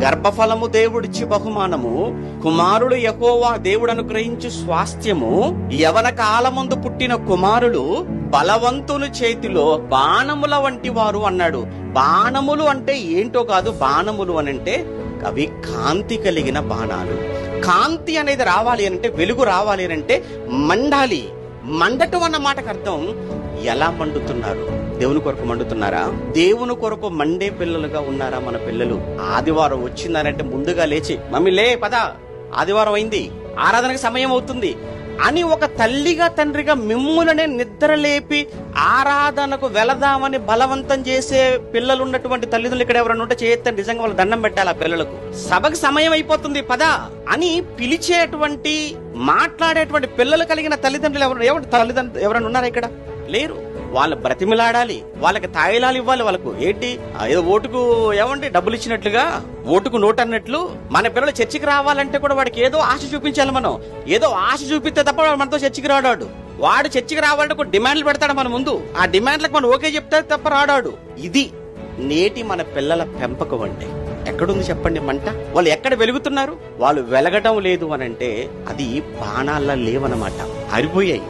గర్భఫలము దేవుడిచ్చి బహుమానము, కుమారుడు యెహోవా దేవుడు అనుగ్రహించు స్వాస్థ్యము, యవన కాలమందు పుట్టిన కుమారులు బలవంతుల చేతిలో బాణముల వంటి వారు అన్నాడు. బాణములు అంటే ఏంటో కాదు, బాణములు అనంటే అవి కాంతి కలిగిన బాణాలు. కాంతి అనేది రావాలి అంటే, వెలుగు రావాలి అంటే మండాలి. మండటం అన్న మాటకు అర్థం ఎలా మండుతున్నారు? దేవుని కొరకు మండుతున్నారా? దేవుని కొరకు మండే పిల్లలుగా ఉన్నారా మన పిల్లలు? ఆదివారం వచ్చిందనంటే ముందుగా లేచి, మమ్మీ లే పద, ఆదివారం అయింది, ఆరాధనకు సమయం అవుతుంది అని ఒక తల్లిగా తండ్రిగా మిమ్ములనే నిద్ర లేపి ఆరాధనకు వెళదామని బలవంతం చేసే పిల్లలు ఉన్నటువంటి తల్లిదండ్రులు ఇక్కడ ఎవరైనా ఉంటే చేయొద్దని నిజంగా వాళ్ళు దండం పెట్టాలి. ఆ పిల్లలకు సభకు సమయం అయిపోతుంది పద అని పిలిచేటువంటి మాట్లాడేటువంటి పిల్లలు కలిగిన తల్లిదండ్రులు ఎవరైనా ఉన్నారా? ఇక్కడ లేరు. వాళ్ళు బ్రతిమిలాడాలి, వాళ్ళకి తాయిలాలు ఇవ్వాలి. వాళ్ళకు ఏంటి, ఏదో ఓటుకు ఏమండి డబ్బులు ఇచ్చినట్లుగా, ఓటుకు నోటు అన్నట్లు మన పిల్లలు చర్చికి రావాలంటే కూడా వాడికి ఏదో ఆశ చూపించాలి. మనం ఏదో ఆశ చూపిస్తే తప్ప వాడు మనతో చర్చికి రాడాడు. వాడు చర్చికి రావాలంటే ఒక డిమాండ్లు పెడతాడు మన ముందు. ఆ డిమాండ్లకు మనం ఓకే చెప్తే తప్ప రాడాడు. ఇది నేటి మన పిల్లల పెంపకం అంటే. ఎక్కడుంది చెప్పండి మంట? వాళ్ళు ఎక్కడ వెలుగుతున్నారు? వాళ్ళు వెలగటం లేదు అనంటే అది బాణాల్లో లేవన్నమాట, ఆరిపోయాయి.